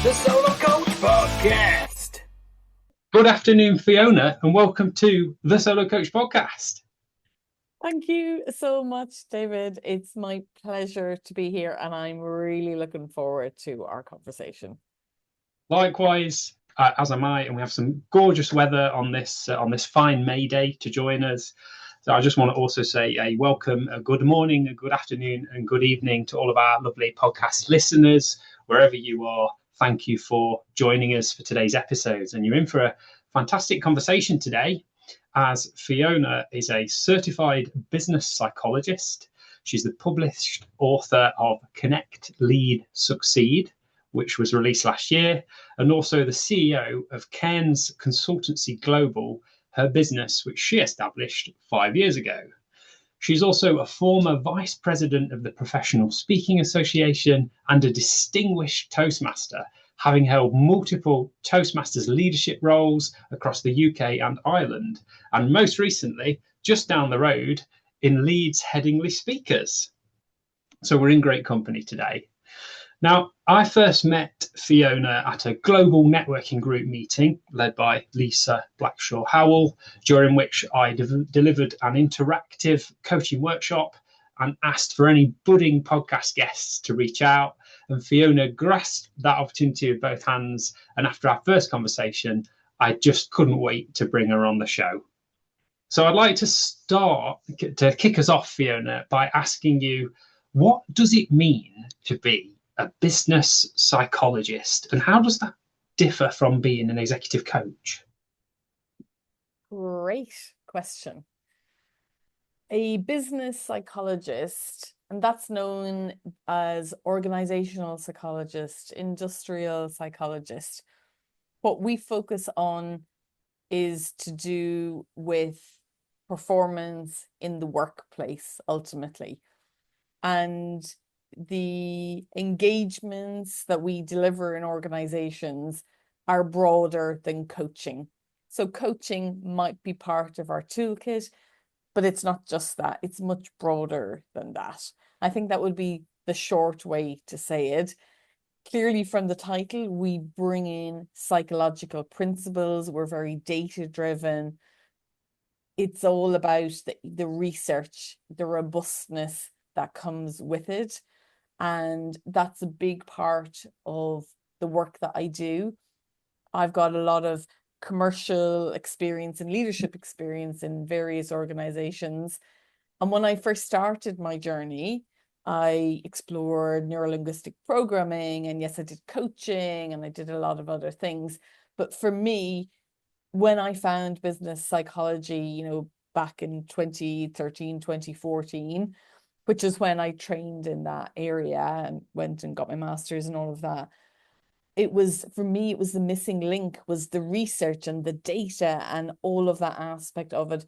the Solo Coach Podcast. Good afternoon, Fiona, and welcome to the Solo Coach Podcast. Thank you so much, David. It's my pleasure to be here, and I'm really looking forward to our conversation. Likewise, as am I, and we have some gorgeous weather on this fine May day to join us. So I just want to also say a welcome, a good morning, a good afternoon, and good evening to all of our lovely podcast listeners, wherever you are. Thank you for joining us for today's episodes. And you're in for a fantastic conversation today, as Fiona is a certified business psychologist. She's the published author of Connect, Lead, Succeed, which was released last year, and also the CEO of Kearns Consultancy Global, her business, which she established 5 years ago. She's also a former vice president of the Professional Speaking Association and a distinguished Toastmaster, having held multiple Toastmasters leadership roles across the UK and Ireland, and most recently, just down the road, in Leeds Headingley Speakers. So we're in great company today. Now, I first met Fiona at a global networking group meeting led by Lisa Blackshaw-Howell, during which I delivered an interactive coaching workshop and asked for any budding podcast guests to reach out. And Fiona grasped that opportunity with both hands. And after our first conversation, I just couldn't wait to bring her on the show. So I'd like to kick us off, Fiona, by asking you, what does it mean to be a business psychologist, and how does that differ from being an executive coach? Great question. A business psychologist, and that's known as organizational psychologist, industrial psychologist. What we focus on is to do with performance in the workplace, ultimately. And the engagements that we deliver in organizations are broader than coaching. So coaching might be part of our toolkit, but it's not just that. It's much broader than that. I think that would be the short way to say it. Clearly, from the title, we bring in psychological principles. We're very data-driven. It's all about the research, the robustness that comes with it. And that's a big part of the work that I do. I've got a lot of commercial experience and leadership experience in various organizations. And when I first started my journey, I explored neurolinguistic programming, and yes, I did coaching and I did a lot of other things. But for me, when I found business psychology, back in 2013, 2014, which is when I trained in that area and went and got my master's and all of that. For me, it was the missing link, was the research and the data and all of that aspect of it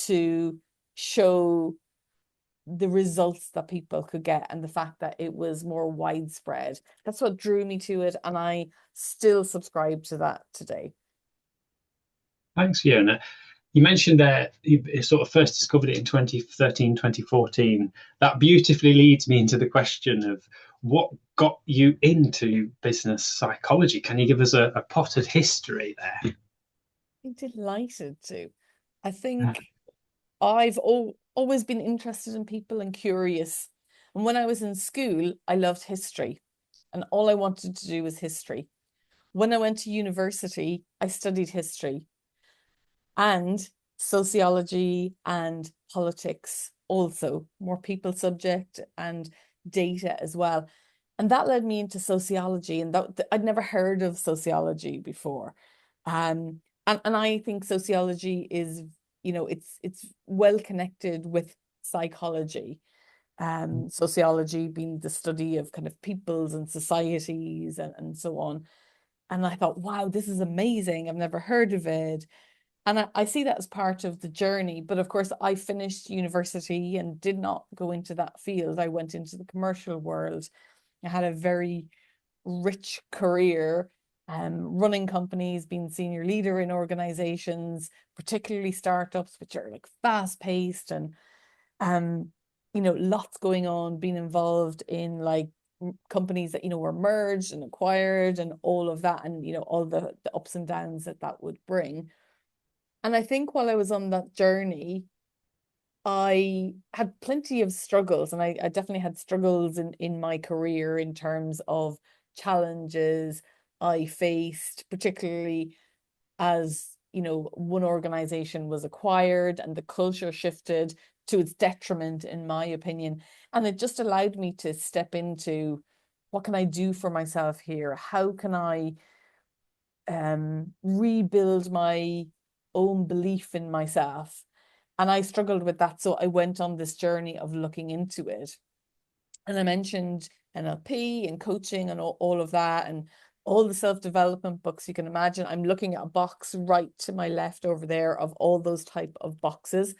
to show the results that people could get and the fact that it was more widespread. That's what drew me to it, and I still subscribe to that today. Thanks, Fiona. You mentioned that you sort of first discovered it in 2013, 2014. That beautifully leads me into the question of what got you into business psychology. Can you give us a potted history there? I'm delighted to. I think I've always been interested in people and curious. And when I was in school, I loved history, and all I wanted to do was history. When I went to university, I studied history and sociology and politics, also more people subject and data as well. And that led me into sociology, and I'd never heard of sociology before. And I think sociology is, it's well connected with psychology. Sociology being the study of kind of peoples and societies and so on. And I thought, wow, this is amazing. I've never heard of it. And I see that as part of the journey. But of course, I finished university and did not go into that field. I went into the commercial world. I had a very rich career, running companies, being senior leader in organizations, particularly startups, which are like fast paced and, lots going on, being involved in like companies that, were merged and acquired and all of that, and, all the ups and downs that would bring. And I think while I was on that journey, I had plenty of struggles, and I definitely had struggles in my career in terms of challenges I faced, particularly as, one organization was acquired and the culture shifted to its detriment, in my opinion. And it just allowed me to step into, what can I do for myself here? How can I rebuild my own belief in myself? And I struggled with that. So I went on this journey of looking into it. And I mentioned NLP and coaching and all of that, and all the self-development books you can imagine. I'm looking at a box right to my left over there of all those type of boxes.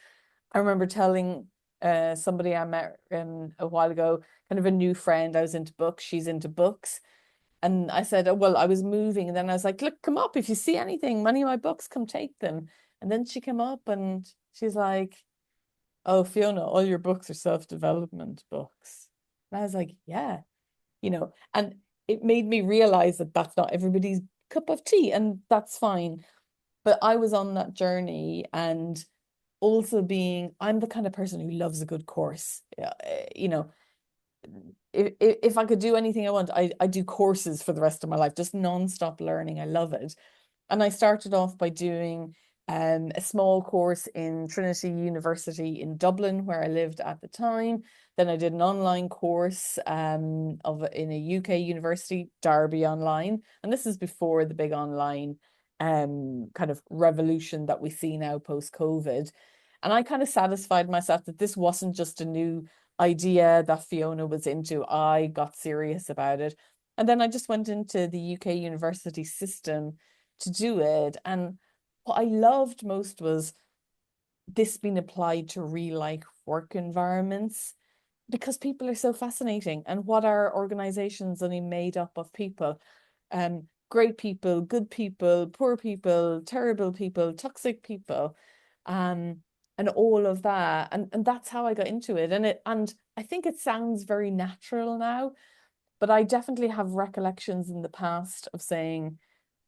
I remember telling somebody I met a while ago, kind of a new friend, I was into books, she's into books. And I said, oh, well, I was moving. And then I was like, look, come up. If you see anything, any of my books, come take them. And then she came up and she's like, oh, Fiona, all your books are self-development books. And I was like, yeah, and it made me realize that that's not everybody's cup of tea, and that's fine. But I was on that journey, and also I'm the kind of person who loves a good course. If I could do anything I want, I do courses for the rest of my life, just non-stop learning. I love it. And I started off by doing a small course in Trinity University in Dublin, where I lived at the time. Then I did an online course in a UK university, Derby Online. And this is before the big online kind of revolution that we see now post-COVID. And I kind of satisfied myself that this wasn't just a new idea that Fiona was into. I got serious about it. And then I just went into the UK university system to do it. And what I loved most was this being applied to real life work environments, because people are so fascinating. And what are organizations only made up of people? Great people, good people, poor people, terrible people, toxic people, and all of that. And that's how I got into it. And I think it sounds very natural now, but I definitely have recollections in the past of saying,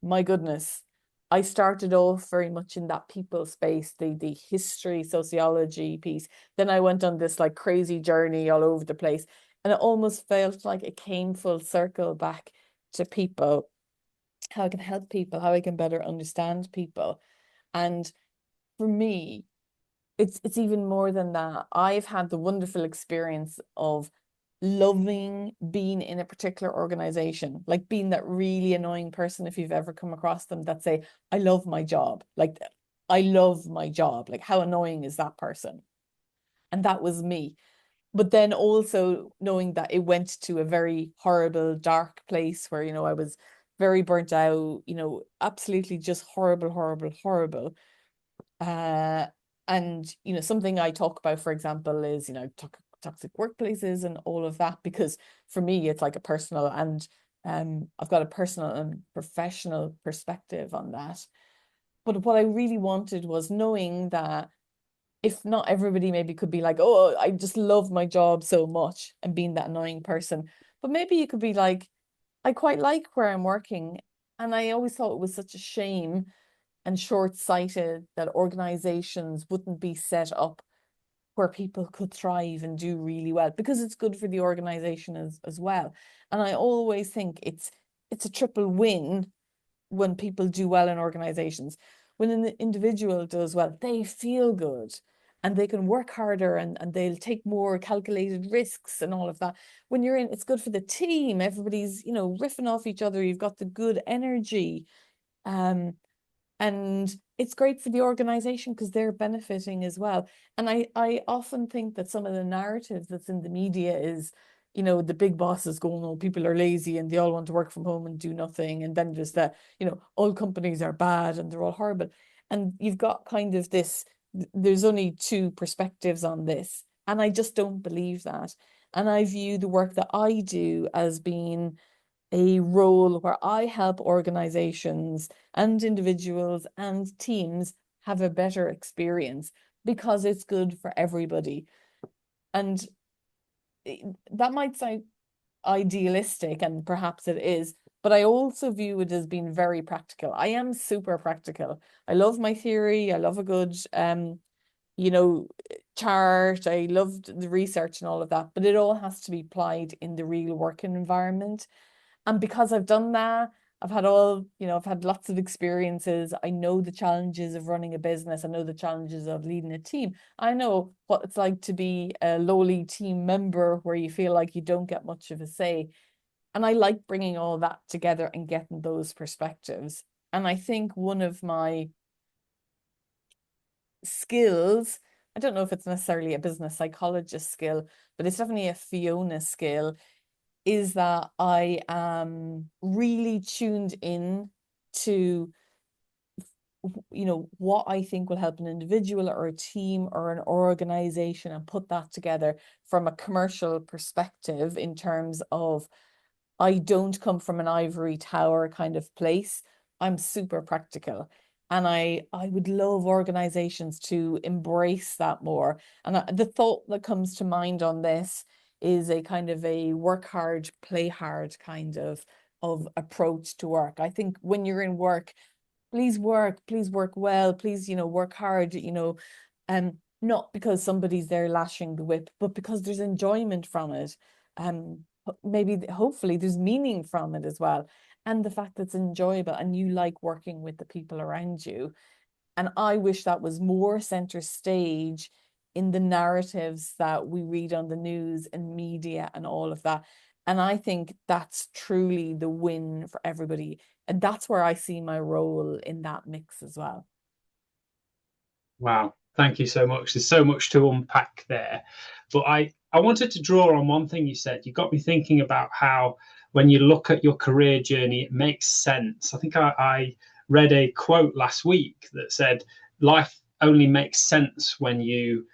my goodness, I started off very much in that people space, the history, sociology piece. Then I went on this like crazy journey all over the place. And it almost felt like it came full circle back to people, how I can help people, how I can better understand people. And for me, it's even more than that. I've had the wonderful experience of loving being in a particular organization, like being that really annoying person, if you've ever come across them, that say, I love my job. Like, I love my job. Like, how annoying is that person? And that was me. But then also knowing that it went to a very horrible, dark place where, I was very burnt out, absolutely just horrible, horrible, horrible. And something I talk about, for example, is toxic workplaces and all of that, because for me it's like a personal and I've got a personal and professional perspective on that. But what I really wanted was knowing that if not everybody maybe could be like, oh, I just love my job so much, and being that annoying person, but maybe you could be like, I quite like where I'm working. And I always thought it was such a shame and short-sighted that organizations wouldn't be set up where people could thrive and do really well, because it's good for the organization as well. And I always think it's a triple win when people do well in organizations. When an individual does well, they feel good and they can work harder, and they'll take more calculated risks and all of that. When you're in, it's good for the team. Everybody's, riffing off each other. You've got the good energy. And it's great for the organization because they're benefiting as well. And I often think that some of the narrative that's in the media is, the big bosses going, oh, people are lazy and they all want to work from home and do nothing. And then there's that, all companies are bad and they're all horrible. And you've got kind of this, there's only two perspectives on this. And I just don't believe that. And I view the work that I do as being a role where I help organizations and individuals and teams have a better experience, because it's good for everybody. And that might sound idealistic, and perhaps it is, but I also view it as being very practical. I am super practical. I love my theory. I love a good you know, chart. I loved the research and all of that, but it all has to be applied in the real working environment. And because I've done that, I've had lots of experiences. I know the challenges of running a business. I know the challenges of leading a team. I know what it's like to be a lowly team member where you feel like you don't get much of a say. And I like bringing all that together and getting those perspectives. And I think one of my skills, I don't know if it's necessarily a business psychologist skill, but it's definitely a Fiona skill, is that I am really tuned in to, what I think will help an individual or a team or an organization, and put that together from a commercial perspective in terms of, I don't come from an ivory tower kind of place. I'm super practical. And I would love organizations to embrace that more. And the thought that comes to mind on this is a kind of a work hard, play hard kind of approach to work. I think when you're in work, please work well, please, work hard, not because somebody's there lashing the whip, but because there's enjoyment from it. Maybe hopefully there's meaning from it as well. And the fact that it's enjoyable and you like working with the people around you. And I wish that was more center stage in the narratives that we read on the news and media and all of that. And I think that's truly the win for everybody. And that's where I see my role in that mix as well. Wow, thank you so much. There's so much to unpack there. But I wanted to draw on one thing you said. You got me thinking about how when you look at your career journey, it makes sense. I think I read a quote last week that said, life only makes sense when you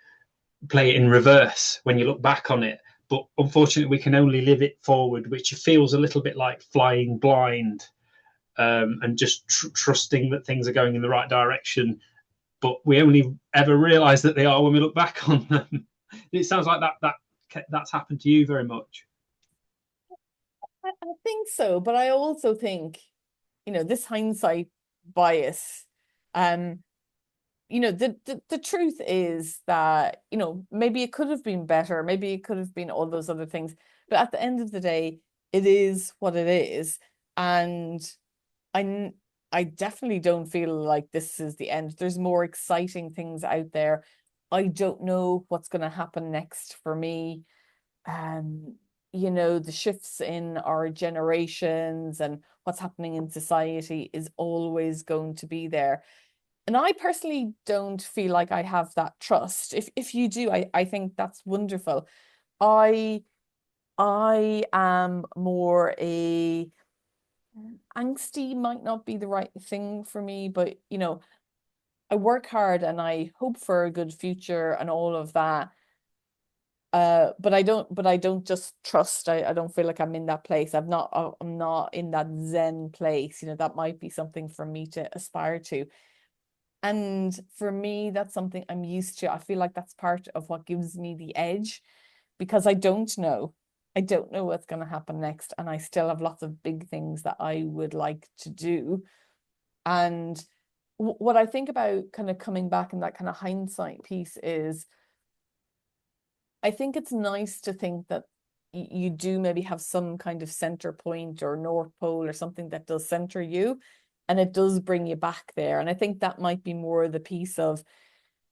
play it in reverse, when you look back on it. But unfortunately, we can only live it forward, which feels a little bit like flying blind, and just trusting that things are going in the right direction. But we only ever realize that they are when we look back on them. It sounds like that's happened to you very much. I think so, but I also think, this hindsight bias, the truth is that, maybe it could have been better, maybe it could have been all those other things, but at the end of the day, it is what it is. And I I definitely don't feel like this is the end. There's more exciting things out there. I don't know what's going to happen next for me. Um, the shifts in our generations and what's happening in society is always going to be there. And I personally don't feel like I have that trust. If you do, I think that's wonderful. I I am more a angsty, might not be the right thing for me, but I work hard and I hope for a good future and all of that. But I don't just trust. I don't feel like I'm in that place. I'm not in that Zen place. That might be something for me to aspire to. And for me, that's something I'm used to. I feel like that's part of what gives me the edge, because I don't know. I don't know what's going to happen next. And I still have lots of big things that I would like to do. And what I think about kind of coming back in that kind of hindsight piece is, I think it's nice to think that you do maybe have some kind of center point or North Pole or something that does center you, and it does bring you back there. And I think that might be more the piece of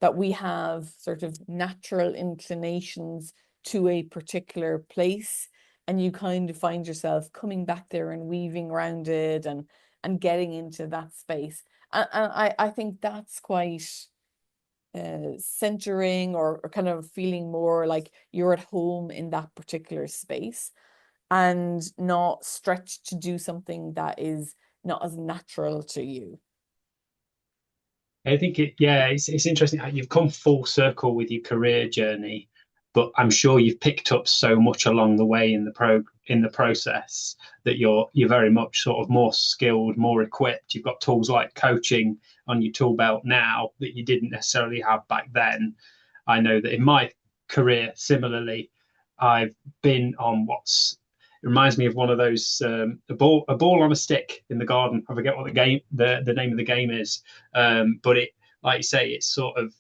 that we have sort of natural inclinations to a particular place, and you kind of find yourself coming back there and weaving around it and getting into that space. And I think that's quite centering, or kind of feeling more like you're at home in that particular space and not stretched to do something that is not as natural to you. I think it's interesting how you've come full circle with your career journey, but I'm sure you've picked up so much along the way in the process that you're very much sort of more skilled, more equipped. You've got tools like coaching on your tool belt now that you didn't necessarily have back then. I know that in my career, similarly, I've been on what's reminds me of one of those a ball on a stick in the garden. I forget what the name of the game is, but it, like you say, it's sort of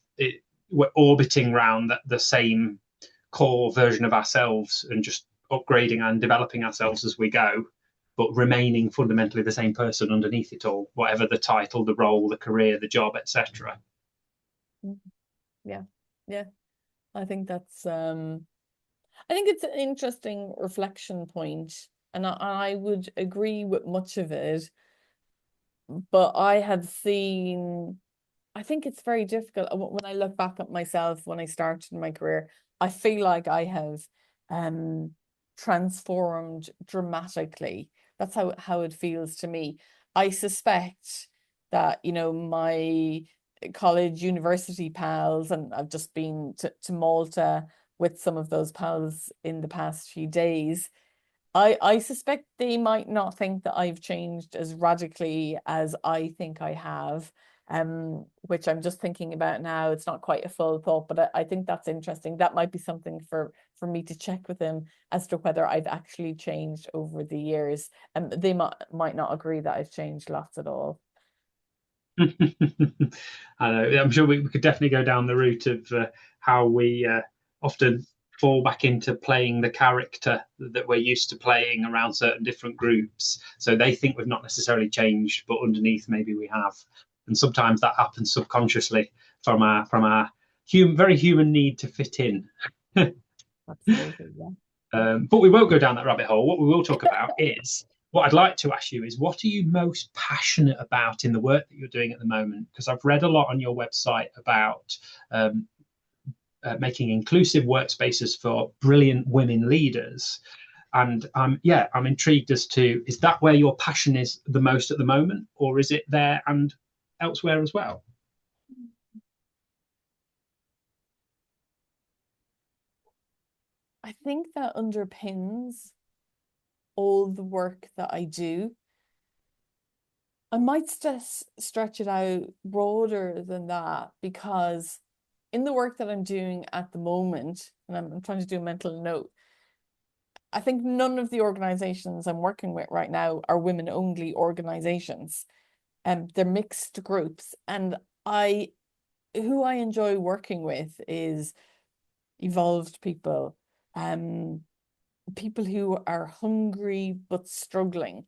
we're orbiting around the same core version of ourselves and just upgrading and developing ourselves as we go, but remaining fundamentally the same person underneath it all, whatever the title, the role, the career, the job, etc. Yeah, yeah. I think it's an interesting reflection point, and I would agree with much of it. But I think it's very difficult when I look back at myself when I started my career. I feel like I have transformed dramatically. That's how it feels to me. I suspect that, my college, university pals, and I've just been to Malta with some of those pals in the past few days. I suspect they might not think that I've changed as radically as I think I have, which I'm just thinking about now. It's not quite a full thought, but I think that's interesting. That might be something for me to check with them as to whether I've actually changed over the years. And they might not agree that I've changed lots at all. I know. I'm sure we could definitely go down the route of how we often fall back into playing the character that we're used to playing around certain different groups. So they think we've not necessarily changed, but underneath maybe we have. And sometimes that happens subconsciously from our very human need to fit in. Absolutely, yeah. But we won't go down that rabbit hole. What we will talk about is what I'd like to ask you is, what are you most passionate about in the work that you're doing at the moment? Because I've read a lot on your website about making inclusive workspaces for brilliant women leaders. And I'm intrigued as to, is that where your passion is the most at the moment, or is it there and elsewhere as well? I think that underpins all the work that I do. I might stretch it out broader than that, because in the work that I'm doing at the moment, and I'm trying to do a mental note, I think none of the organizations I'm working with right now are women-only organizations. They're mixed groups, and who I enjoy working with is evolved people, people who are hungry but struggling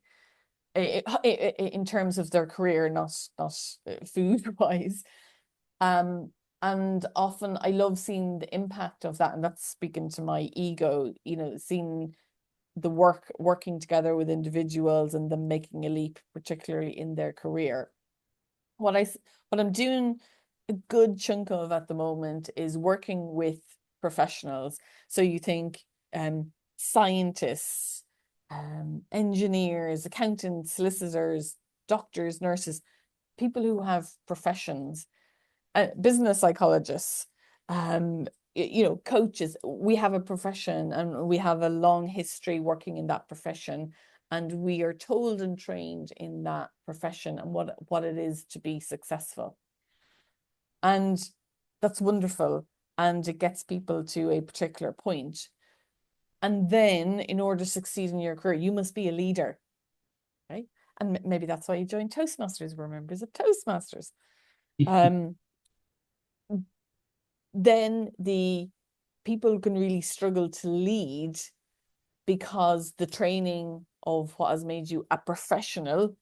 in terms of their career, not food wise. And often I love seeing the impact of that, and that's speaking to my ego, seeing the working together with individuals and them making a leap, particularly in their career. What I'm doing a good chunk of at the moment is working with professionals. So you think scientists, engineers, accountants, solicitors, doctors, nurses, people who have professions, business psychologists, coaches. We have a profession and we have a long history working in that profession, and we are told and trained in that profession and what it is to be successful. And that's wonderful, and it gets people to a particular point. And then in order to succeed in your career, you must be a leader, right? And maybe that's why you joined Toastmasters. We're members of Toastmasters. Then the people can really struggle to lead, because the training of what has made you a professional,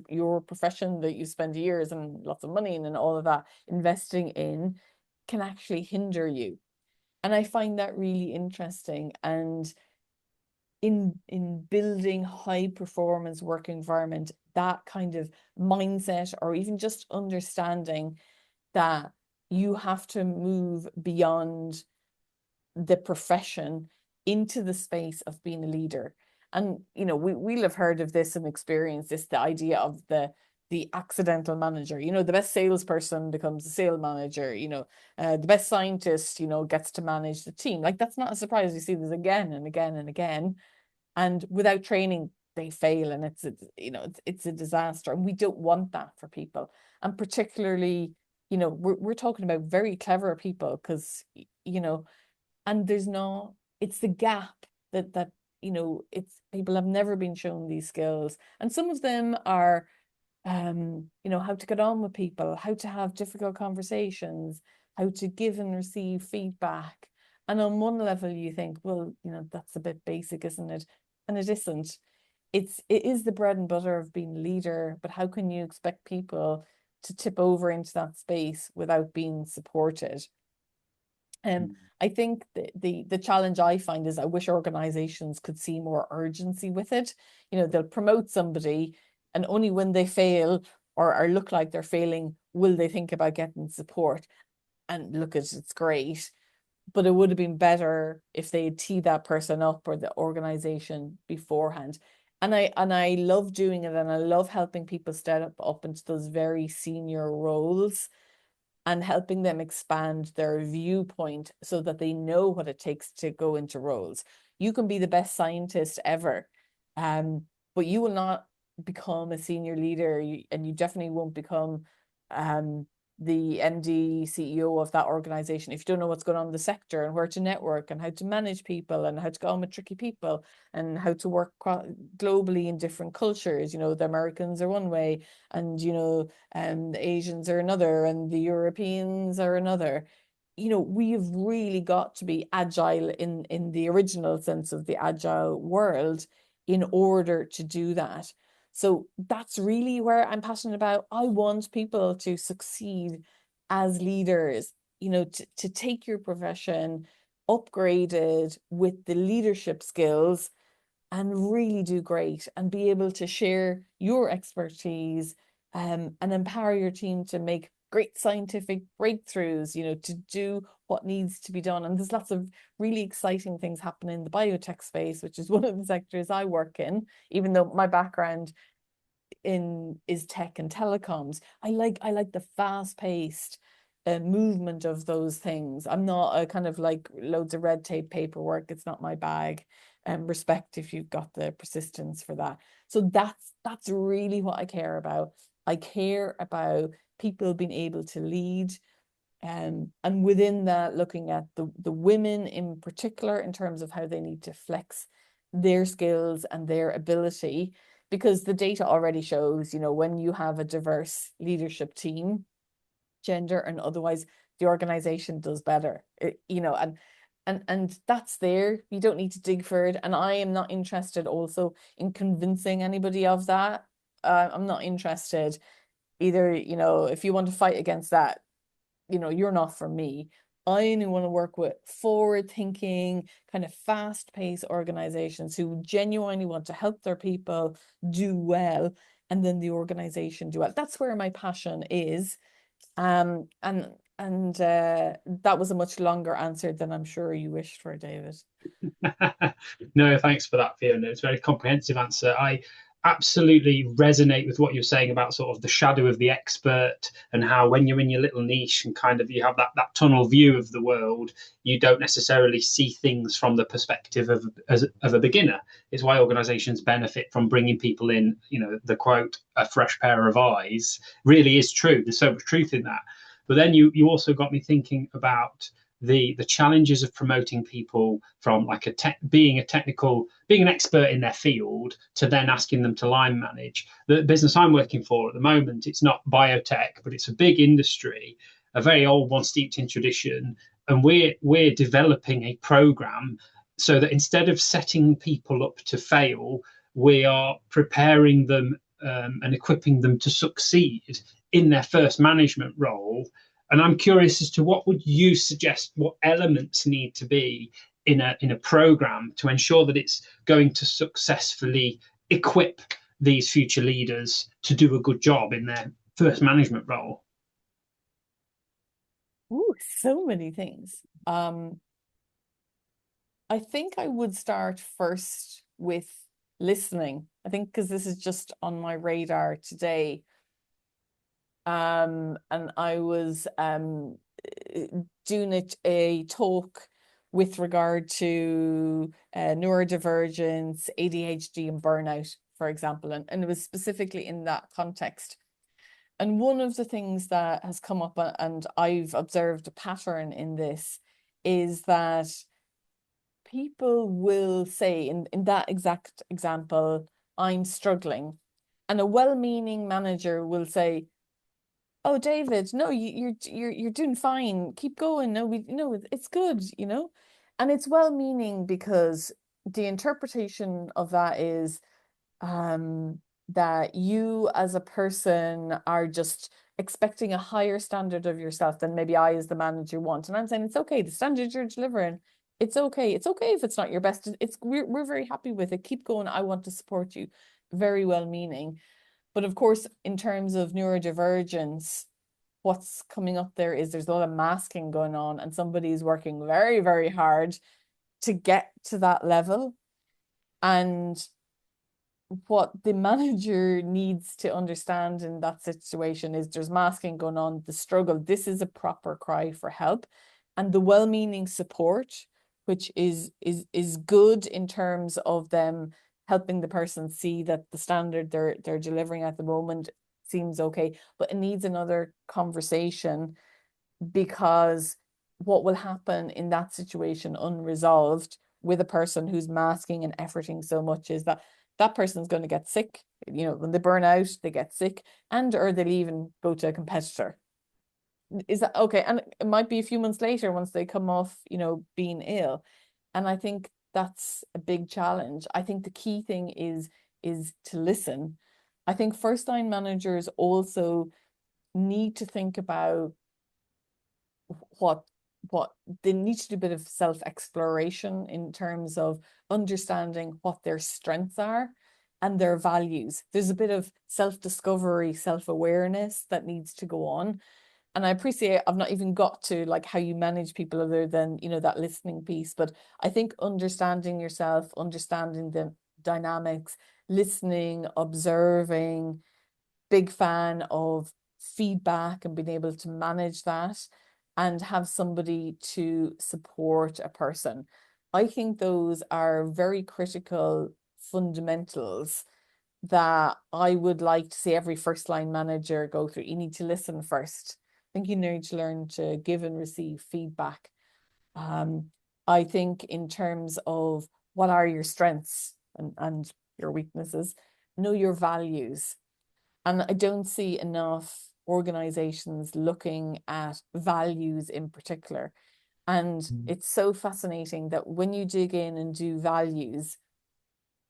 your profession that you spend years and lots of money in and all of that investing in, can actually hinder you. And I find that really interesting. And in building high performance work environment, that kind of mindset, or even just understanding that you have to move beyond the profession into the space of being a leader. And we'll have heard of this and experienced this, the idea of the accidental manager. The best salesperson becomes a sales manager. The best scientist gets to manage the team. Like, that's not a surprise. We see this again and again and again, and without training they fail, and it's a disaster. And we don't want that for people. And particularly, we're talking about very clever people, because and it's the gap that it's people have never been shown these skills, and some of them are how to get on with people, how to have difficult conversations, how to give and receive feedback. And on one level you think, well, that's a bit basic, isn't it? And it isn't. It is the bread and butter of being a leader, but how can you expect people to tip over into that space without being supported? I think the challenge I find is I wish organizations could see more urgency with it. They'll promote somebody, and only when they fail or look like they're failing will they think about getting support. And look, it's great, but it would have been better if they had teed that person up or the organization beforehand. And I love doing it, and I love helping people step up into those very senior roles and helping them expand their viewpoint so that they know what it takes to go into roles. You can be the best scientist ever, but you will not become a senior leader, and you definitely won't become the MD, CEO of that organization if you don't know what's going on in the sector and where to network and how to manage people and how to get on with tricky people and how to work globally in different cultures. The Americans are one way, and the Asians are another, and the Europeans are another. We have really got to be agile in the original sense of the agile world in order to do that. So that's really where I'm passionate about. I want people to succeed as leaders, to take your profession upgraded with the leadership skills and really do great and be able to share your expertise and empower your team to make great scientific breakthroughs, to do what needs to be done. And there's lots of really exciting things happening in the biotech space, which is one of the sectors I work in, even though my background is tech and telecoms. I like the fast-paced movement of those things. I'm not a kind of like loads of red tape paperwork. It's not my bag. Respect if you've got the persistence for that. So that's really what I care about. I care about people being able to lead, and within that, looking at the women in particular in terms of how they need to flex their skills and their ability, because the data already shows, when you have a diverse leadership team, gender and otherwise, the organization does better. And that's there. You don't need to dig for it. And I am not interested also in convincing anybody of that. I'm not interested either. If you want to fight against that, you're not for me. I only want to work with forward-thinking, kind of fast-paced organizations who genuinely want to help their people do well, and then the organization do well. That's where my passion is. And that was a much longer answer than I'm sure you wished for, David. No, thanks for that, Fiona. It's a very comprehensive answer. I absolutely resonate with what you're saying about sort of the shadow of the expert, and how when you're in your little niche and kind of you have that tunnel view of the world, you don't necessarily see things from the perspective of a beginner. It's why organizations benefit from bringing people in. The quote, a fresh pair of eyes, really is true. There's so much truth in that. But then you also got me thinking about the challenges of promoting people from like being an expert in their field to then asking them to line manage. The business I'm working for at the moment, it's not biotech, but it's a big industry, a very old one steeped in tradition, and we're developing a program so that instead of setting people up to fail, we are preparing them and equipping them to succeed in their first management role. And I'm curious as to what would you suggest, what elements need to be in a program to ensure that it's going to successfully equip these future leaders to do a good job in their first management role? Ooh, so many things. I think I would start first with listening. I think because this is just on my radar today. And I was doing a talk with regard to neurodivergence, ADHD, and burnout, for example, and it was specifically in that context. And one of the things that has come up, and I've observed a pattern in this, is that people will say in that exact example, I'm struggling. And a well-meaning manager will say, oh, David, no, you're doing fine. Keep going. No, it's good, And it's well-meaning because the interpretation of that is that you as a person are just expecting a higher standard of yourself than maybe I as the manager want. And I'm saying it's okay, the standard you're delivering, it's okay. It's okay if it's not your best. We're very happy with it. Keep going. I want to support you. Very well-meaning. But of course, in terms of neurodivergence, what's coming up there is there's a lot of masking going on, and somebody's working very, very hard to get to that level. And what the manager needs to understand in that situation is there's masking going on, the struggle. This is a proper cry for help, and the well-meaning support, which is good in terms of them helping the person see that the standard they're delivering at the moment seems okay, but it needs another conversation, because what will happen in that situation unresolved with a person who's masking and efforting so much is that that person's going to get sick. When they burn out, they get sick, and or they'll even go to a competitor. Is that okay? And it might be a few months later once they come off, being ill. And I think that's a big challenge. I think the key thing is to listen. I think first line managers also need to think about what they need to do a bit of self-exploration in terms of understanding what their strengths are and their values. There's a bit of self-discovery, self-awareness that needs to go on. And I appreciate I've not even got to like how you manage people other than, that listening piece. But I think understanding yourself, understanding the dynamics, listening, observing, big fan of feedback and being able to manage that and have somebody to support a person. I think those are very critical fundamentals that I would like to see every first line manager go through. You need to listen first. I think you need to learn to give and receive feedback. I think in terms of what are your strengths and your weaknesses, know your values. And I don't see enough organizations looking at values in particular. And it's so fascinating that when you dig in and do values,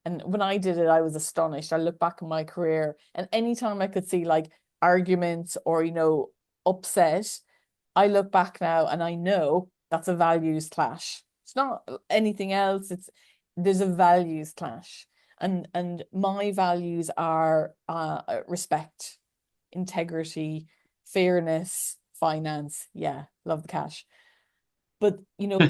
and when I did it, I was astonished. I look back in my career, and anytime I could see like arguments or, upset, I look back now and I know that's a values clash. It's not anything else. There's a values clash. And my values are respect, integrity, fairness, finance. Yeah, love the cash. But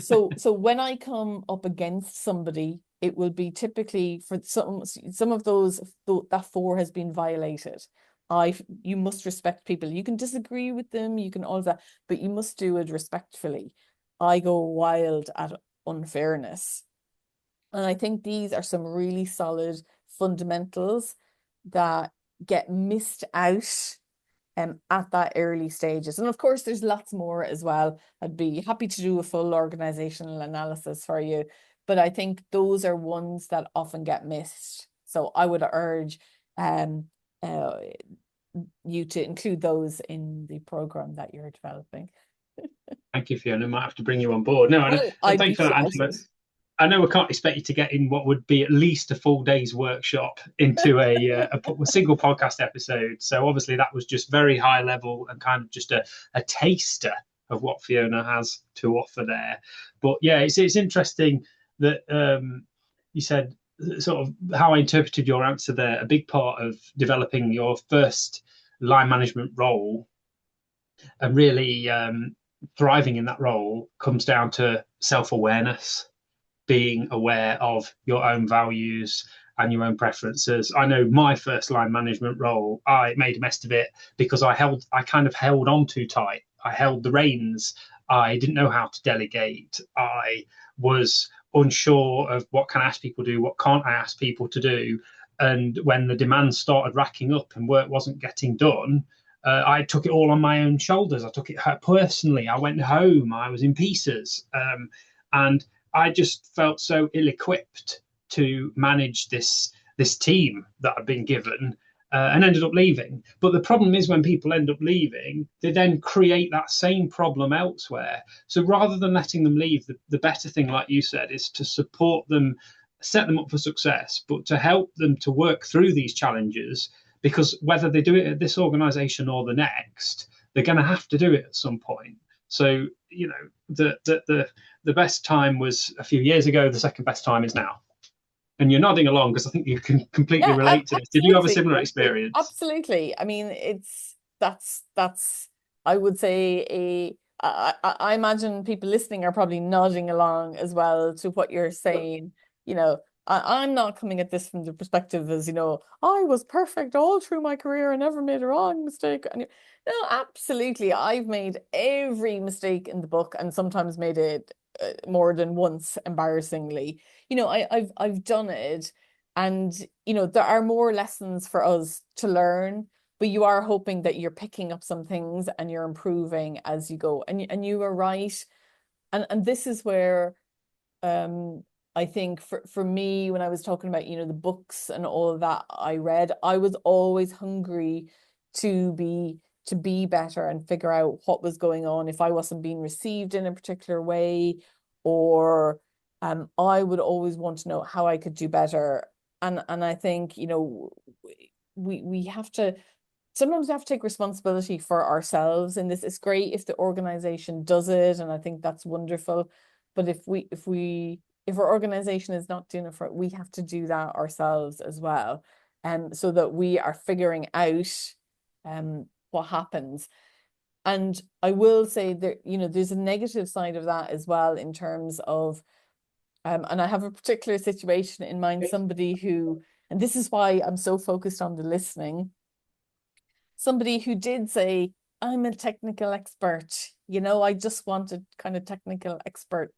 so when I come up against somebody, it will be typically for some of those, that 4 has been violated. You must respect people. You can disagree with them, you can all of that, but you must do it respectfully. I go wild at unfairness. And I think these are some really solid fundamentals that get missed out at that early stages. And of course, there's lots more as well. I'd be happy to do a full organizational analysis for you, but I think those are ones that often get missed. So I would urge you to include those in the program that you're developing. Thank you, Fiona. I might have to bring you on board. No, and I'd thank you for that, Angela. I know we can't expect you to get in what would be at least a full day's workshop into a single podcast episode. So obviously that was just very high level and kind of just a taster of what Fiona has to offer there. But yeah, it's interesting that you said sort of how I interpreted your answer there. A big part of developing your first line management role and really thriving in that role comes down to self-awareness, being aware of your own values and your own preferences. I know my first line management role, I made a mess of it because I kind of held on too tight. I held the reins. I didn't know how to delegate. I was unsure of what can I ask people to do, what can't I ask people to do. And when the demands started racking up and work wasn't getting done, I took it all on my own shoulders. I took it personally. I went home. I was in pieces. And I just felt so ill-equipped to manage this team that I'd been given, and ended up leaving. But the problem is, when people end up leaving, they then create that same problem elsewhere. So rather than letting them leave, the better thing, like you said, is to support them, set them up for success, but to help them to work through these challenges, because whether they do it at this organization or the next, they're going to have to do it at some point. So, you know, the best time was a few years ago. The second best time is now. And you're nodding along because I think you can completely relate to this. Did you have a similar experience? Absolutely. I mean, that's I would say I imagine people listening are probably nodding along as well to what you're saying. You know, I'm not coming at this from the perspective as, you know, I was perfect all through my career. I never made a wrong mistake. And no, absolutely. I've made every mistake in the book, and sometimes made it more than once, embarrassingly. You know, I've done it, and you know, there are more lessons for us to learn, but you are hoping that you're picking up some things and you're improving as you go. And you are right. And this is where I think for me, when I was talking about, you know, the books and all of that I read, I was always hungry to be better and figure out what was going on if I wasn't being received in a particular way, or I would always want to know how I could do better. And I think, you know, we have to sometimes we have to take responsibility for ourselves in this. It's great if the organization does it, and I think that's wonderful. But if our organization is not doing it for it, we have to do that ourselves as well. So that we are figuring out what happens. And I will say that, you know, there's a negative side of that as well, in terms of and I have a particular situation in mind, somebody who, and this is why I'm so focused on the listening, somebody who did say, I'm a technical expert, you know, I just wanted kind of technical expert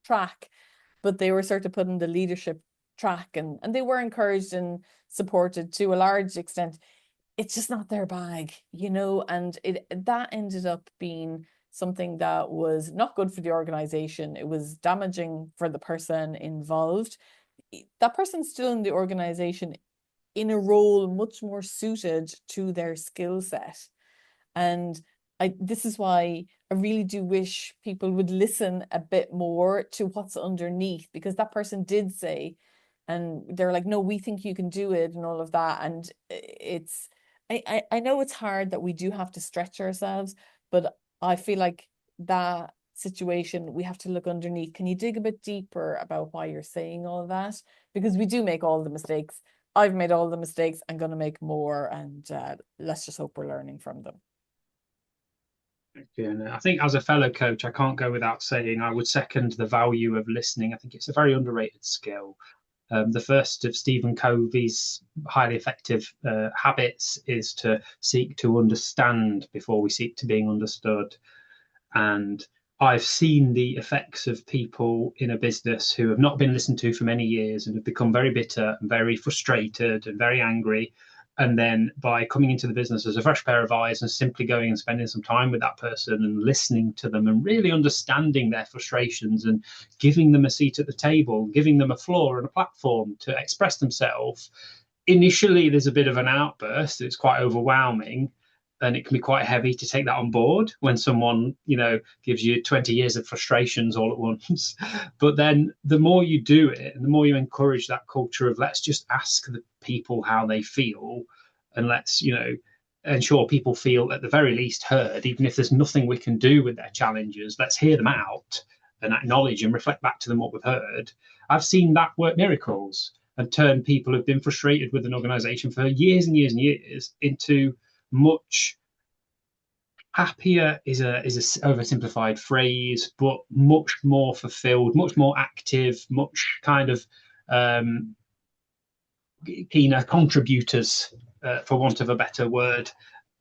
track, but they were sort of put in the leadership track, and they were encouraged and supported to a large extent. It's just not their bag, you know, and that ended up being something that was not good for the organization. It was damaging for the person involved. That person's still in the organization in a role much more suited to their skill set. And this is why I really do wish people would listen a bit more to what's underneath, because that person did say, and they're like, no, we think you can do it and all of that. And I know it's hard that we do have to stretch ourselves, but I feel like that situation, we have to look underneath. Can you dig a bit deeper about why you're saying all that? Because we do make all the mistakes. I've made all the mistakes. I'm going to make more, and let's just hope we're learning from them. Yeah, I think as a fellow coach, I can't go without saying I would second the value of listening. I think it's a very underrated skill. The first of Stephen Covey's highly effective habits is to seek to understand before we seek to being understood. And I've seen the effects of people in a business who have not been listened to for many years and have become very bitter and very frustrated and very angry. And then by coming into the business as a fresh pair of eyes and simply going and spending some time with that person and listening to them and really understanding their frustrations and giving them a seat at the table, giving them a floor and a platform to express themselves. Initially, there's a bit of an outburst. It's quite overwhelming, and it can be quite heavy to take that on board when someone, you know, gives you 20 years of frustrations all at once. But then the more you do it, and the more you encourage that culture of let's just ask the people how they feel, and let's, you know, ensure people feel at the very least heard, even if there's nothing we can do with their challenges, let's hear them out and acknowledge and reflect back to them what we've heard. I've seen that work miracles and turn people who've been frustrated with an organization for years and years and years into much happier is a oversimplified phrase, but much more fulfilled, much more active, much kind of keener contributors, for want of a better word,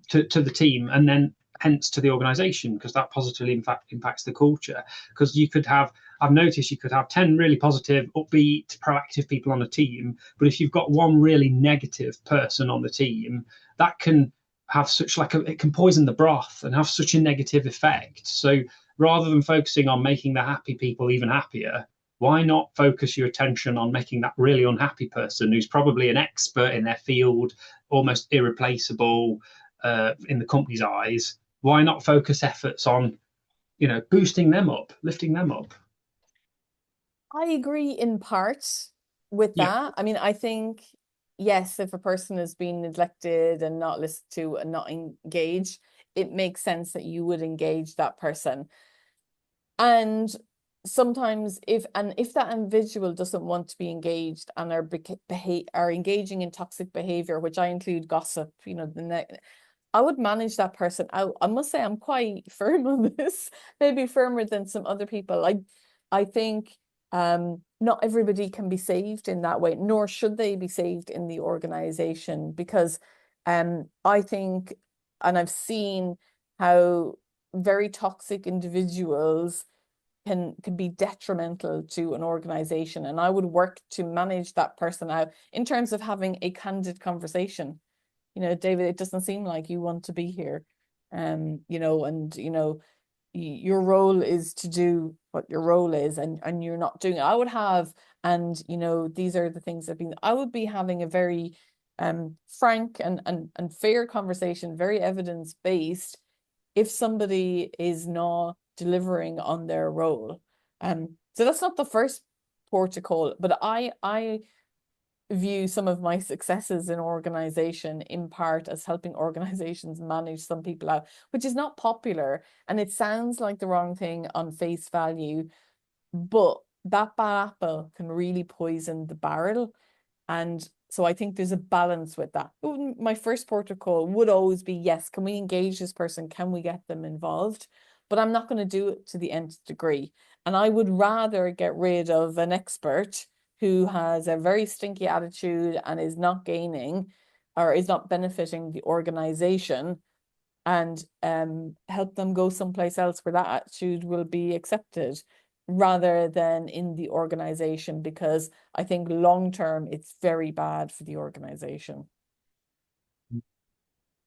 to the team, and then hence to the organization, because that positively in fact impacts the culture. Because I've noticed you could have 10 really positive, upbeat, proactive people on a team, but if you've got one really negative person on the team, that can have such it can poison the broth and have such a negative effect. So rather than focusing on making the happy people even happier, why not focus your attention on making that really unhappy person who's probably an expert in their field, almost irreplaceable in the company's eyes? Why not focus efforts on, boosting them up, lifting them up? I agree in part with Yeah. that. I mean, I think, yes, if a person is being neglected and not listened to and not engaged, it makes sense that you would engage that person. And sometimes if that individual doesn't want to be engaged and are engaging in toxic behavior, which I include gossip, I would manage that person out. I must say I'm quite firm on this, maybe firmer than some other people. I think not everybody can be saved in that way, nor should they be saved in the organization, because I think, and I've seen how very toxic individuals can be detrimental to an organization. And I would work to manage that person out in terms of having a candid conversation. David, it doesn't seem like you want to be here. Your role is to do what your role is, and you're not doing it. I would have, and these are the things I would be having a very frank and fair conversation, very evidence-based, if somebody is not delivering on their role. So that's not the first port to call, but I view some of my successes in organization in part as helping organizations manage some people out, which is not popular, and it sounds like the wrong thing on face value, but that bad apple can really poison the barrel. And so I think there's a balance with that. My first port of call would always be, yes, can we engage this person? Can we get them involved? But I'm not going to do it to the nth degree. And I would rather get rid of an expert who has a very stinky attitude and is not gaining or is not benefiting the organization, and help them go someplace else where that attitude will be accepted, rather than in the organization, because I think long term it's very bad for the organization.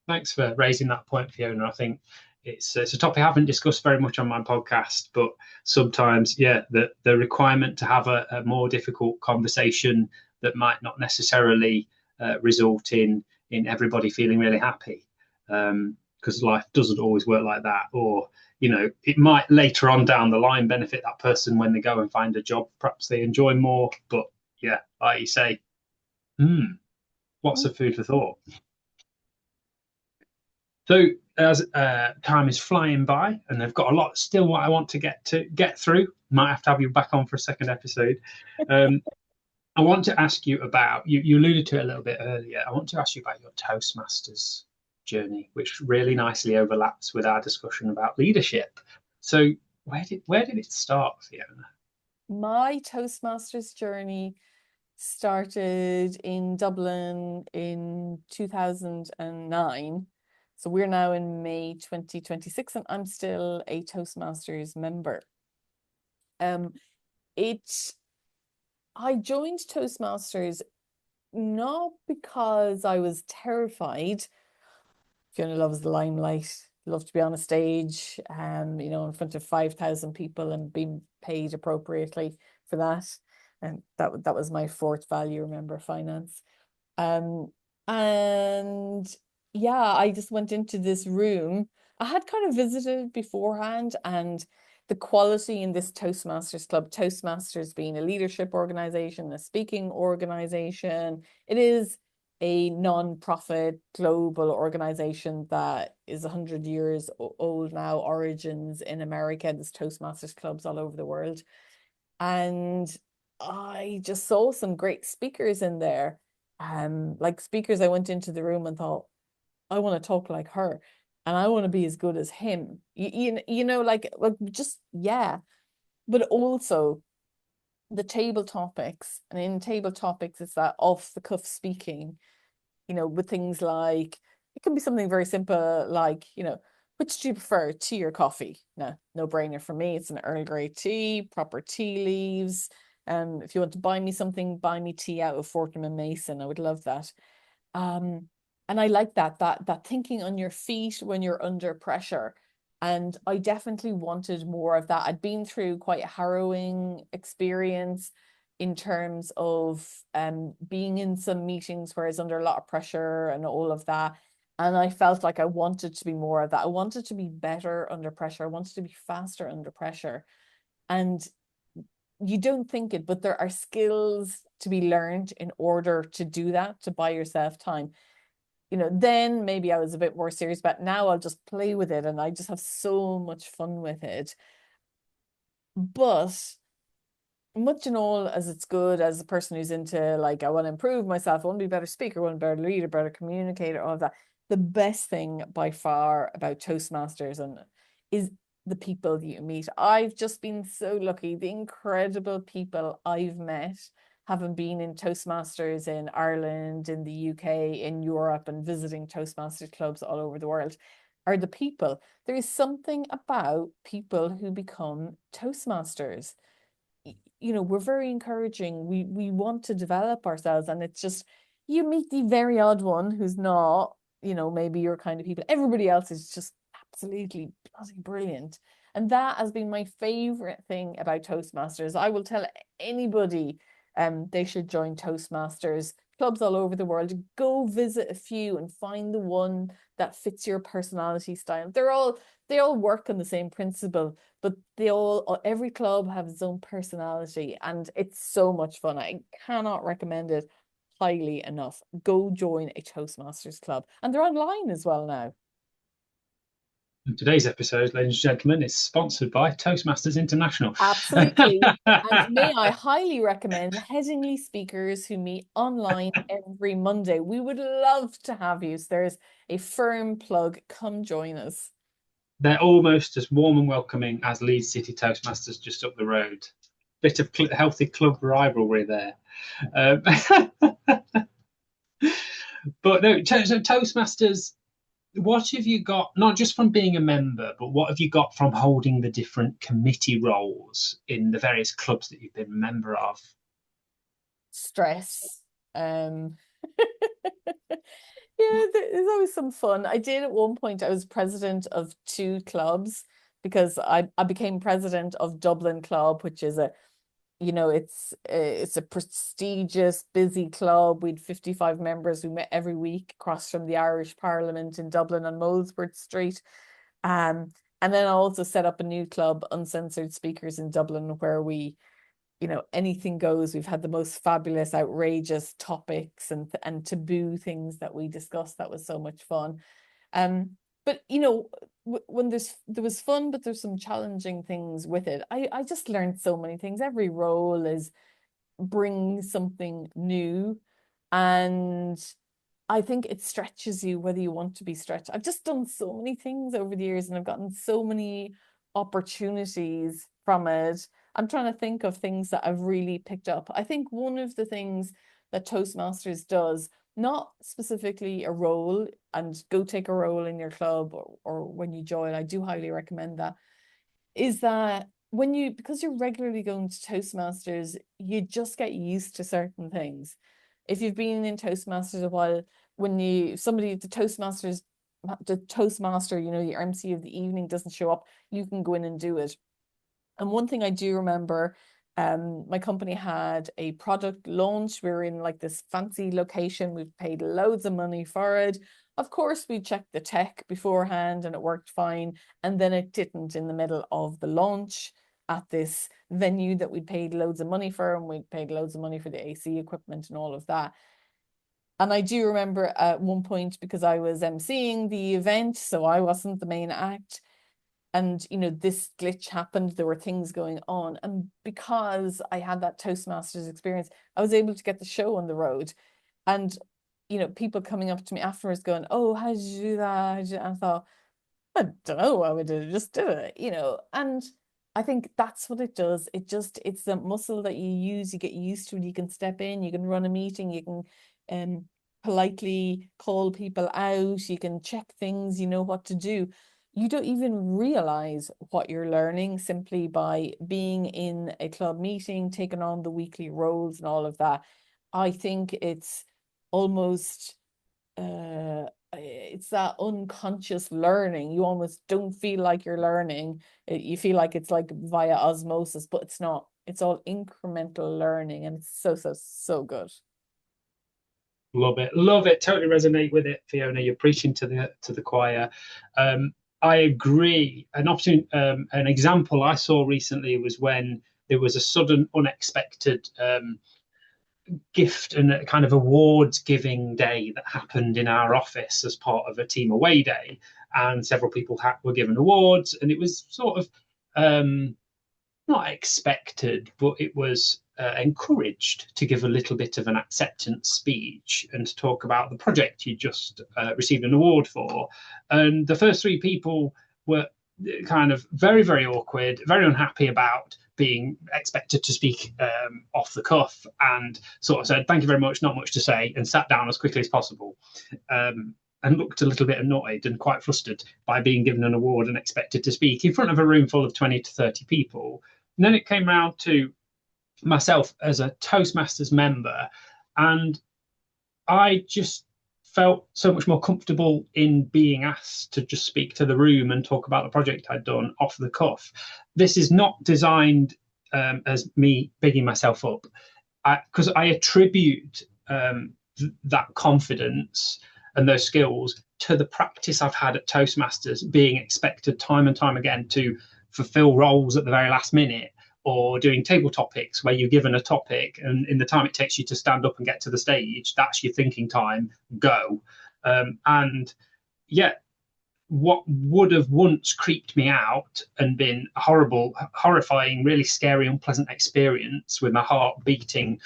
Thanks for raising that point, Fiona. I think it's a topic I haven't discussed very much on my podcast, but sometimes, the requirement to have a more difficult conversation that might not necessarily result in everybody feeling really happy, because life doesn't always work like that. Or it might later on down the line benefit that person when they go and find a job perhaps they enjoy more. But like you say, what's the food for thought? So as time is flying by, and they've got a lot still what I want to get through. Might have to have you back on for a second episode. I want to ask you about, you alluded to it a little bit earlier. I want to ask you about your Toastmasters journey, which really nicely overlaps with our discussion about leadership. So where did it start, Fiona? My Toastmasters journey started in Dublin in 2009. So we're now in May 2026, and I'm still a Toastmasters member. I joined Toastmasters not because I was terrified. Fiona loves the limelight, love to be on a stage, in front of 5,000 people and being paid appropriately for that. And that was my fourth value, remember, finance. And I just went into this room. I had kind of visited beforehand, and the quality in this Toastmasters club, Toastmasters being a leadership organization, a speaking organization, it is a non-profit global organization that is 100 years old now, origins in America. There's Toastmasters clubs all over the world. And I just saw some great speakers in there. Like speakers, I went into the room and thought, I want to talk like her, and I want to be as good as him. But also the table topics, and in table topics, it's that off the cuff speaking, with things like, it can be something very simple, like, which do you prefer, tea or coffee? No brainer for me. It's an Earl Grey tea, proper tea leaves. If you want to buy me something, buy me tea out of Fortnum and Mason. I would love that. And I like that thinking on your feet when you're under pressure. And I definitely wanted more of that. I'd been through quite a harrowing experience in terms of being in some meetings where I was under a lot of pressure and all of that. And I felt like I wanted to be more of that. I wanted to be better under pressure. I wanted to be faster under pressure. And you don't think it, but there are skills to be learned in order to do that, to buy yourself time. Then maybe I was a bit more serious, but now I'll just play with it and I just have so much fun with it. But much and all as it's good, as a person who's into, like, I want to improve myself, I want to be a better speaker, I want to be a better leader, better communicator, all of that. The best thing by far about Toastmasters is the people that you meet. I've just been so lucky. The incredible people I've met, having been in Toastmasters in Ireland, in the UK, in Europe, and visiting Toastmasters clubs all over the world, are the people. There is something about people who become Toastmasters. We're very encouraging. We want to develop ourselves, and it's just, you meet the very odd one who's not, maybe your kind of people. Everybody else is just absolutely bloody brilliant. And that has been my favorite thing about Toastmasters. I will tell anybody they should join Toastmasters clubs all over the world. Go visit a few and find the one that fits your personality style. They all work on the same principle, but every club has its own personality, and it's so much fun. I cannot recommend it highly enough. Go join a Toastmasters club, and they're online as well now. And today's episode, ladies and gentlemen, is sponsored by Toastmasters International. Absolutely. And may I highly recommend Headingley speakers who meet online every Monday. We would love to have you. So there's a firm plug. Come join us. They're almost as warm and welcoming as Leeds City Toastmasters just up the road. Bit of healthy club rivalry there. But no, so Toastmasters, what have you got, not just from being a member, but what have you got from holding the different committee roles in the various clubs that you've been a member of? Stress. Yeah, there's always some fun. I did at one point, I was president of 2 clubs because I became president of Dublin Club, which is it's a prestigious, busy club. We'd 55 members who met every week across from the Irish Parliament in Dublin on Molesworth Street. And then I also set up a new club, Uncensored Speakers in Dublin, where we, anything goes. We've had the most fabulous, outrageous topics and taboo things that we discussed. That was so much fun. But when there was fun, but there's some challenging things with it. I just learned so many things. Every role bring something new, and I think it stretches you whether you want to be stretched. I've just done so many things over the years, and I've gotten so many opportunities from it. I'm trying to think of things that I've really picked up. I think one of the things that Toastmasters does, not specifically a role, and go take a role in your club or when you join, I do highly recommend that, is that because you're regularly going to Toastmasters, you just get used to certain things. If you've been in Toastmasters a while, the Toastmaster, your MC of the evening doesn't show up, you can go in and do it. And one thing I do remember, my company had a product launch. We were in like this fancy location. We've paid loads of money for it. Of course, we checked the tech beforehand and it worked fine. And then it didn't in the middle of the launch at this venue that we'd paid loads of money for, and we'd paid loads of money for the AC equipment and all of that. And I do remember at one point, because I was emceeing the event, so I wasn't the main act, and this glitch happened. There were things going on, and because I had that Toastmasters experience, I was able to get the show on the road. And people coming up to me afterwards going, "Oh, how did you do that?" And I thought, I don't know how I did it, just did it. And I think that's what it does. It's the muscle that you use. You get used to it. You can step in, you can run a meeting, you can politely call people out, you can check things, you know what to do. You don't even realize what you're learning simply by being in a club meeting, taking on the weekly roles and all of that. I think it's almost it's that unconscious learning. You almost don't feel like you're learning. You feel like it's like via osmosis, but it's not. It's all incremental learning, and it's so good. Love it, love it. Totally resonate with it, Fiona. You're preaching to the choir. I agree. An example I saw recently was when there was a sudden, unexpected gift and a kind of awards giving day that happened in our office as part of a team away day, and several people were given awards, and it was sort of not expected, but it was encouraged to give a little bit of an acceptance speech and to talk about the project you just received an award for. And the first three people were kind of very, very awkward, very unhappy about being expected to speak off the cuff, and sort of said, "Thank you very much, not much to say," and sat down as quickly as possible. And looked a little bit annoyed and quite flustered by being given an award and expected to speak in front of a room full of 20 to 30 people. And then it came round to myself as a Toastmasters member, and I just felt so much more comfortable in being asked to just speak to the room and talk about the project I'd done off the cuff. This is not designed as me bigging myself up, because I attribute that confidence and those skills to the practice I've had at Toastmasters, being expected time and time again to fulfill roles at the very last minute, or doing table topics where you're given a topic and in the time it takes you to stand up and get to the stage, that's your thinking time, go. And yet, what would have once creeped me out and been a horrible, horrifying, really scary, unpleasant experience with my heart beating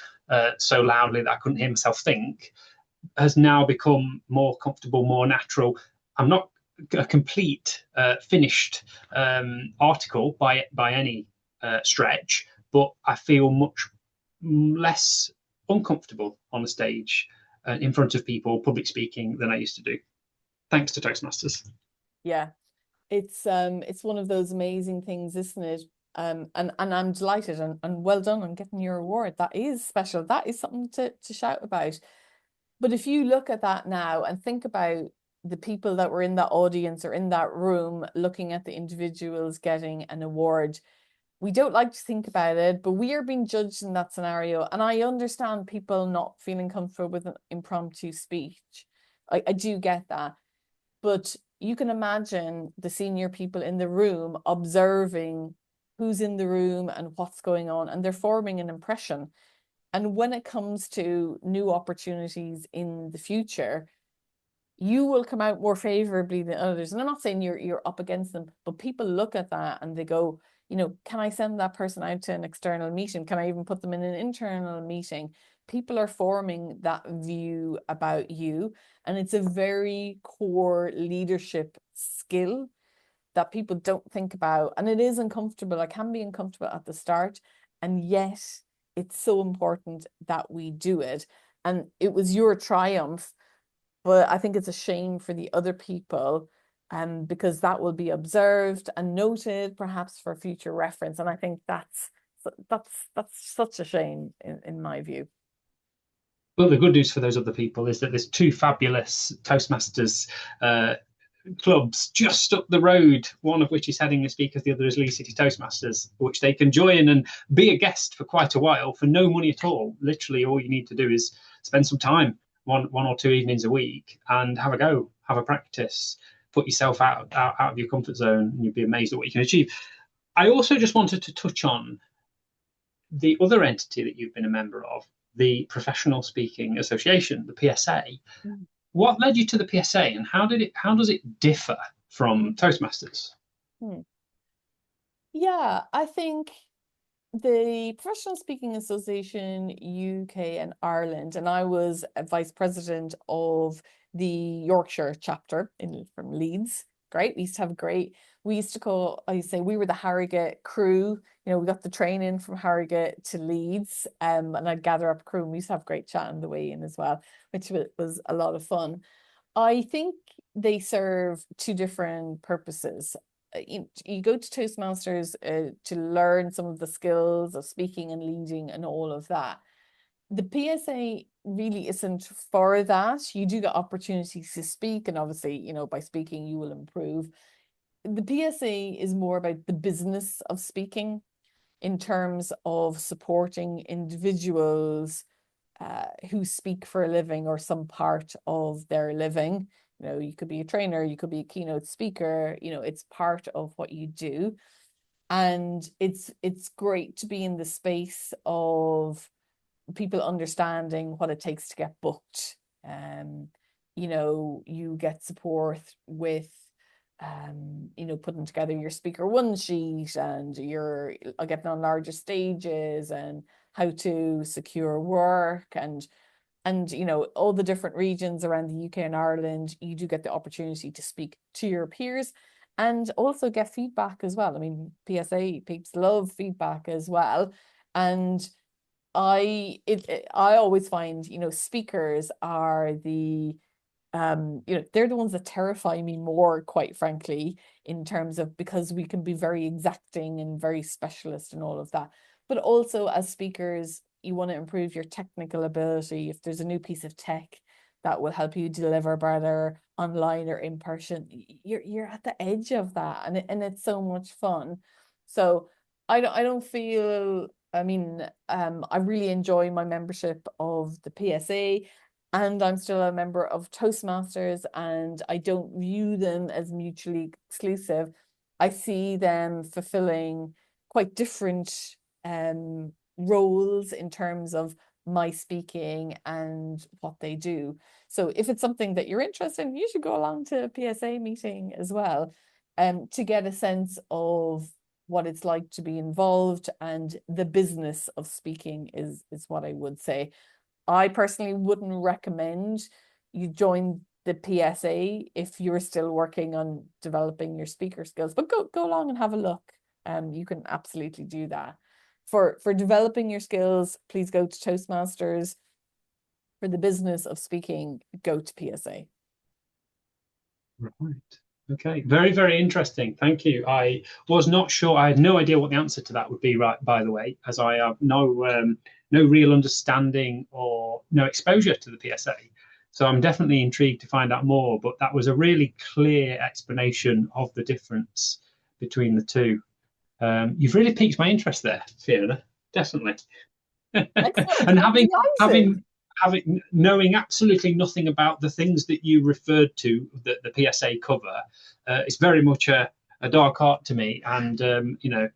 so loudly that I couldn't hear myself think, has now become more comfortable, more natural. I'm not a complete finished article by any stretch, but I feel much less uncomfortable on the stage in front of people, public speaking, than I used to do. Thanks to Toastmasters. Yeah, it's one of those amazing things, isn't it? And I'm delighted and well done on getting your award. That is special. That is something to shout about. But if you look at that now and think about the people that were in that audience or in that room looking at the individuals getting an award, we don't like to think about it, but we are being judged in that scenario. And I understand people not feeling comfortable with an impromptu speech. I do get that. But you can imagine the senior people in the room observing who's in the room and what's going on, and they're forming an impression. And when it comes to new opportunities in the future, you will come out more favorably than others. And I'm not saying you're up against them, but people look at that and they go, can I send that person out to an external meeting? Can I even put them in an internal meeting? People are forming that view about you. And it's a very core leadership skill that people don't think about. And it is uncomfortable. It can be uncomfortable at the start. And yet it's so important that we do it. And it was your triumph, but I think it's a shame for the other people, because that will be observed and noted perhaps for future reference. And I think that's such a shame in my view. Well, the good news for those other people is that there's two fabulous Toastmasters clubs just up the road, one of which is heading the speakers, the other is Leeds City Toastmasters, which they can join and be a guest for quite a while for no money at all. Literally, all you need to do is spend some time, one or two evenings a week, and have a go, have a practice, put yourself out of your comfort zone, and you'll be amazed at what you can achieve. I also just wanted to touch on the other entity that you've been a member of, the Professional Speaking Association, the PSA. Mm. What led you to the PSA, and how does it differ from Toastmasters? Yeah, I think the Professional Speaking Association UK and Ireland, and I was a vice president of the Yorkshire chapter from Leeds. Great. We used to have we used to say we were the Harrogate crew. We got the train in from Harrogate to Leeds, and I'd gather up a crew, and we used to have great chat on the way in as well, which was a lot of fun. I think they serve two different purposes. You go to Toastmasters to learn some of the skills of speaking and leading and all of that. The PSA really isn't for that. You do get opportunities to speak, and obviously, by speaking, you will improve. The PSA is more about the business of speaking in terms of supporting individuals who speak for a living or some part of their living. You could be a trainer, you could be a keynote speaker, it's part of what you do. And it's great to be in the space of people understanding what it takes to get booked. You get support with putting together your speaker one sheet, and you're getting on larger stages, and how to secure work, and all the different regions around the UK and Ireland. You do get the opportunity to speak to your peers and also get feedback as well. I mean, PSA peeps love feedback as well. And I always find, speakers are they're the ones that terrify me more, quite frankly, in terms of, because we can be very exacting and very specialist and all of that. But also, as speakers, you want to improve your technical ability. If there's a new piece of tech that will help you deliver better online or in person, you're at the edge of that, and it's so much fun. So I don't feel, I mean, I really enjoy my membership of the PSA, and I'm still a member of Toastmasters, and I don't view them as mutually exclusive. I see them fulfilling quite different roles in terms of my speaking and what they do. So if it's something that you're interested in, you should go along to a PSA meeting as well, to get a sense of what it's like to be involved, and the business of speaking is what I would say. I personally wouldn't recommend you join the PSA if you're still working on developing your speaker skills, but go along and have a look. You can absolutely do that. For developing your skills, please go to Toastmasters. For the business of speaking, go to PSA. Right. Okay. Very, very interesting. Thank you. I was not sure. I had no idea what the answer to that would be, right, by the way, as I have no real understanding or no exposure to the PSA. So I'm definitely intrigued to find out more. But that was a really clear explanation of the difference between the two. You've really piqued my interest there, Fiona. Definitely. Excellent. And I'm delighted. having knowing absolutely nothing about the things that you referred to that the PSA cover, it's very much a dark art to me, and a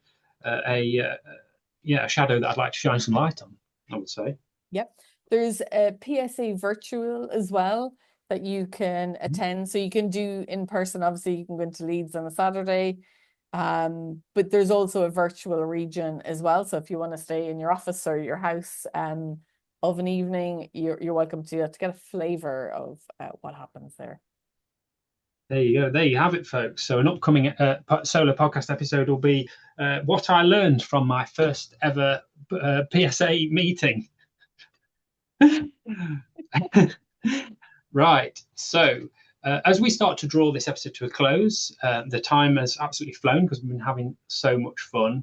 shadow that I'd like to shine some light on, I would say. Yep. There's a PSA virtual as well that you can attend. So you can do in person. Obviously, you can go into Leeds on a Saturday. But there's also a virtual region as well. So if you want to stay in your office or your house of an evening, you're welcome to get a flavor of what happens there. There you go. There you have it, folks. So an upcoming solo podcast episode will be what I learned from my first ever PSA meeting. Right. So as we start to draw this episode to a close, the time has absolutely flown because we've been having so much fun.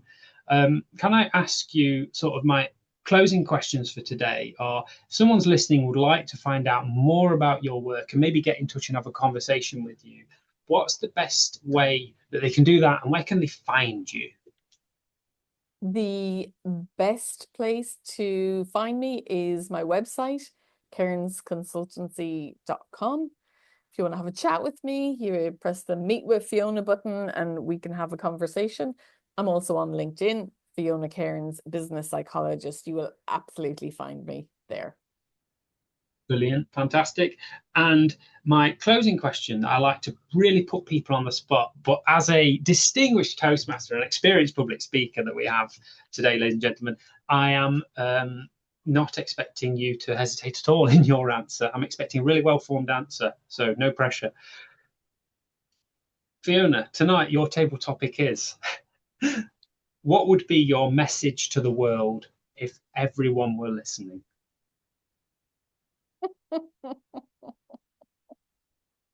Can I ask you sort of my closing questions for today are, if someone's listening would like to find out more about your work and maybe get in touch and have a conversation with you, what's the best way that they can do that, and where can they find you? The best place to find me is my website, cairnsconsultancy.com. If you want to have a chat with me, you press the Meet with Fiona button and we can have a conversation. I'm also on LinkedIn, Fiona Kearns, business psychologist. You will absolutely find me there. Brilliant, fantastic. And my closing question, I like to really put people on the spot, but as a distinguished Toastmaster and experienced public speaker that we have today, ladies and gentlemen, I am not expecting you to hesitate at all in your answer. I'm expecting a really well-formed answer, so no pressure. Fiona, tonight your table topic is, what would be your message to the world if everyone were listening?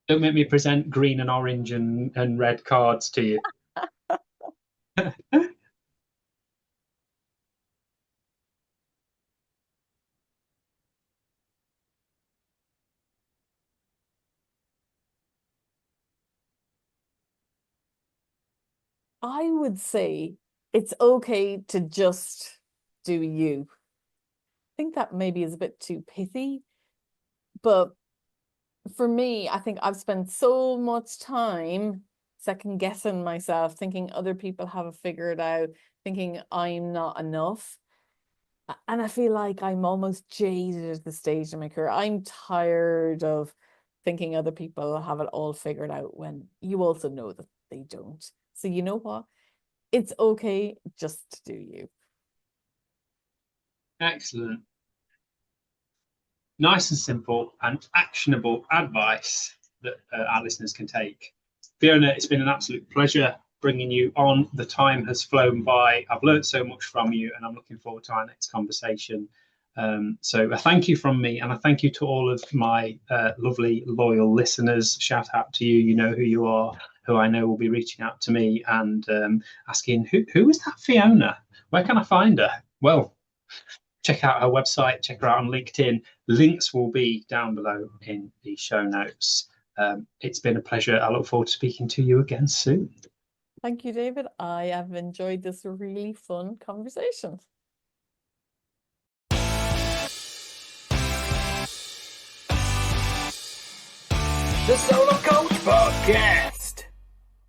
Don't make me present green and orange and red cards to you. I would say it's okay to just do you. I think that maybe is a bit too pithy, but for me, I think I've spent so much time second guessing myself, thinking other people have it figured out, thinking I'm not enough. And I feel like I'm almost jaded at the stage in my career. I'm tired of thinking other people have it all figured out when you also know that they don't. So you know what? It's okay just to do you. Excellent. Nice and simple and actionable advice that our listeners can take. Fiona, it's been an absolute pleasure bringing you on. The time has flown by. I've learned so much from you, and I'm looking forward to our next conversation. So a thank you from me, and a thank you to all of my lovely, loyal listeners. Shout out to you. You know who you are, who I know will be reaching out to me and asking, who is that Fiona? Where can I find her? Well, check out her website, check her out on LinkedIn. Links will be down below in the show notes. It's been a pleasure. I look forward to speaking to you again soon. Thank you, David. I have enjoyed this really fun conversation. The Solo Coach Podcast.